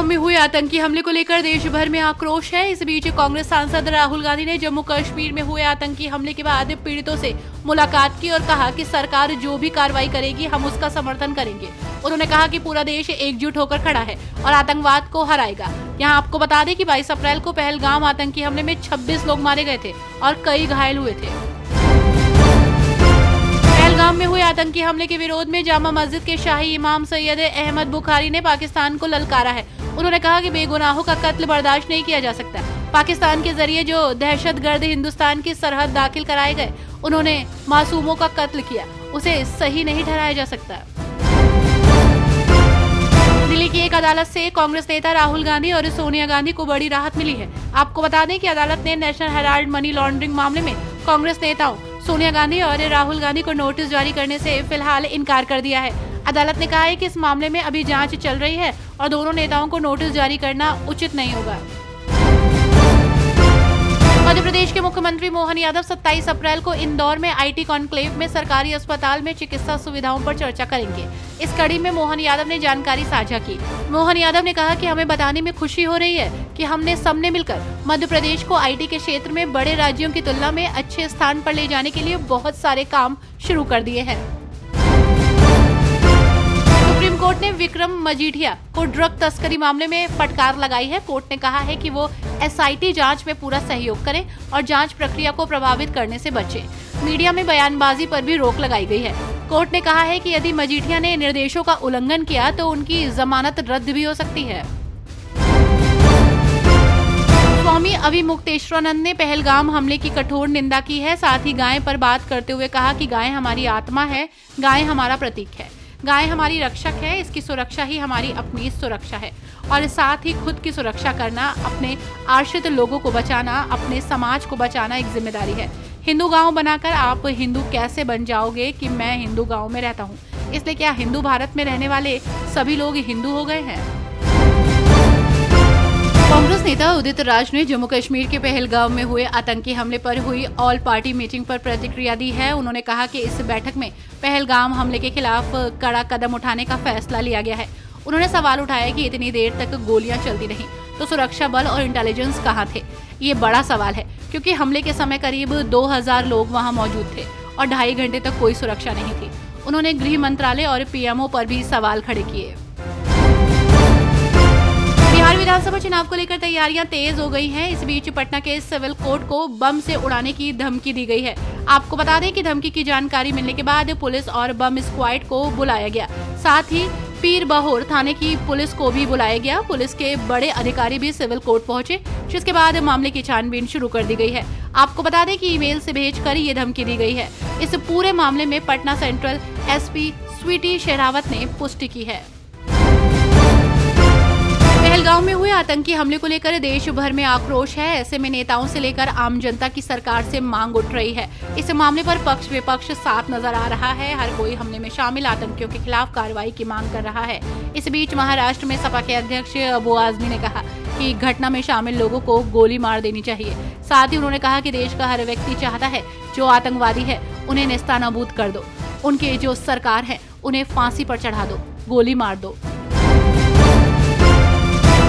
में हुए आतंकी हमले को लेकर देश भर में आक्रोश है। इस बीच कांग्रेस सांसद राहुल गांधी ने जम्मू कश्मीर में हुए आतंकी हमले के बाद पीड़ितों से मुलाकात की और कहा कि सरकार जो भी कार्रवाई करेगी हम उसका समर्थन करेंगे। उन्होंने कहा कि पूरा देश एकजुट होकर खड़ा है और आतंकवाद को हराएगा। यहाँ आपको बता दें कि 22 अप्रैल को पहलगाम आतंकी हमले में 26 लोग मारे गए थे और कई घायल हुए थे। पहलगाम में हुए आतंकी हमले के विरोध में जामा मस्जिद के शाही इमाम सैयद अहमद बुखारी ने पाकिस्तान को ललकारा है। उन्होंने कहा कि बेगुनाहों का कत्ल बर्दाश्त नहीं किया जा सकता। पाकिस्तान के जरिए जो दहशतगर्द हिंदुस्तान की सरहद दाखिल कराए गए, उन्होंने मासूमों का कत्ल किया, उसे सही नहीं ठहराया जा सकता। दिल्ली की एक अदालत से कांग्रेस नेता राहुल गांधी और सोनिया गांधी को बड़ी राहत मिली है। आपको बता दें कि अदालत ने नेशनल हेराल्ड मनी लॉन्ड्रिंग मामले में कांग्रेस नेताओं सोनिया गांधी और राहुल गांधी को नोटिस जारी करने से फिलहाल इनकार कर दिया है। अदालत ने कहा है कि इस मामले में अभी जांच चल रही है और दोनों नेताओं को नोटिस जारी करना उचित नहीं होगा। मध्य प्रदेश के मुख्यमंत्री मोहन यादव 27 अप्रैल को इंदौर में आईटी कॉन्क्लेव में सरकारी अस्पताल में चिकित्सा सुविधाओं पर चर्चा करेंगे। इस कड़ी में मोहन यादव ने जानकारी साझा की। मोहन यादव ने कहा कि हमें बताने में खुशी हो रही है कि हमने सबने मिलकर मध्य प्रदेश को आईटी के क्षेत्र में बड़े राज्यों की तुलना में अच्छे स्थान पर ले जाने के लिए बहुत सारे काम शुरू कर दिए हैं। सुप्रीम कोर्ट ने विक्रम मजीठिया को ड्रग तस्करी मामले में फटकार लगाई है। कोर्ट ने कहा है कि वो एसआईटी जांच में पूरा सहयोग करें और जांच प्रक्रिया को प्रभावित करने से बचे। मीडिया में बयानबाजी पर भी रोक लगाई गई है। कोर्ट ने कहा है कि यदि मजीठिया ने निर्देशों का उल्लंघन किया तो उनकी जमानत रद्द भी हो सकती है। स्वामी अभिमुक्तेश्वरानंद ने पहलगाम हमले की कठोर निंदा की है। साथ ही गाय पर बात करते हुए कहा कि गाय हमारी आत्मा है, गाय हमारा प्रतीक है, गाय हमारी रक्षक है, इसकी सुरक्षा ही हमारी अपनी सुरक्षा है और साथ ही खुद की सुरक्षा करना, अपने आश्रित लोगों को बचाना, अपने समाज को बचाना एक जिम्मेदारी है। हिंदू गांव बनाकर आप हिंदू कैसे बन जाओगे कि मैं हिंदू गांव में रहता हूं, इसलिए क्या हिंदू भारत में रहने वाले सभी लोग हिंदू हो गए हैं? कांग्रेस नेता उदित राज ने जम्मू कश्मीर के पहलगाम में हुए आतंकी हमले पर हुई ऑल पार्टी मीटिंग पर प्रतिक्रिया दी है। उन्होंने कहा कि इस बैठक में पहलगाम हमले के खिलाफ कड़ा कदम उठाने का फैसला लिया गया है। उन्होंने सवाल उठाया कि इतनी देर तक गोलियां चलती रहीं तो सुरक्षा बल और इंटेलिजेंस कहां थे। ये बड़ा सवाल है क्योंकि हमले के समय करीब 2000 लोग वहां मौजूद थे और 2.5 घंटे तक कोई सुरक्षा नहीं थी। उन्होंने गृह मंत्रालय और पीएमओ पर भी सवाल खड़े किए। बिहार विधानसभा चुनाव को लेकर तैयारियां तेज हो गई हैं। इस बीच पटना के सिविल कोर्ट को बम से उड़ाने की धमकी दी गई है। आपको बता दें कि धमकी की जानकारी मिलने के बाद पुलिस और बम स्क्वाड को बुलाया गया। साथ ही पीर बहोर थाने की पुलिस को भी बुलाया गया। पुलिस के बड़े अधिकारी भी सिविल कोर्ट पहुंचे, जिसके बाद मामले की छानबीन शुरू कर दी गई है। आपको बता दें कि ईमेल से भेजकर ये धमकी दी गई है। इस पूरे मामले में पटना सेंट्रल एसपी स्वीटी शेरावत ने पुष्टि की है। पहलगाम में हुए आतंकी हमले को लेकर देश भर में आक्रोश है। ऐसे में नेताओं से लेकर आम जनता की सरकार से मांग उठ रही है। इस मामले पर पक्ष विपक्ष साफ नजर आ रहा है। हर कोई हमले में शामिल आतंकियों के खिलाफ कार्रवाई की मांग कर रहा है। इस बीच महाराष्ट्र में सपा के अध्यक्ष अबू आजमी ने कहा कि घटना में शामिल लोगों को गोली मार देनी चाहिए। साथ ही उन्होंने कहा कि देश का हर व्यक्ति चाहता है जो आतंकवादी है उन्हें नेस्तनाबूद कर दो, उनके जो सरकार है उन्हें फांसी पर चढ़ा दो, गोली मार दो।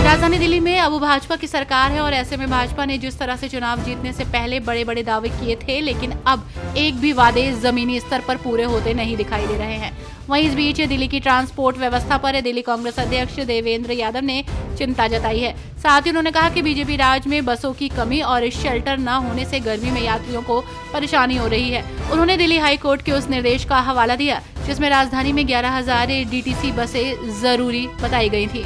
राजधानी दिल्ली में अब भाजपा की सरकार है और ऐसे में भाजपा ने जिस तरह से चुनाव जीतने से पहले बड़े बड़े दावे किए थे, लेकिन अब एक भी वादे जमीनी स्तर पर पूरे होते नहीं दिखाई दे रहे हैं। वहीं इस बीच दिल्ली की ट्रांसपोर्ट व्यवस्था पर दिल्ली कांग्रेस अध्यक्ष देवेंद्र यादव ने चिंता जताई है। साथ ही उन्होंने कहा कि बीजेपी राज में बसों की कमी और शेल्टर न होने से गर्मी में यात्रियों को परेशानी हो रही है। उन्होंने दिल्ली हाई कोर्ट के उस निर्देश का हवाला दिया जिसमें राजधानी में 11,000 डीटीसी बसें जरूरी बताई गई थी।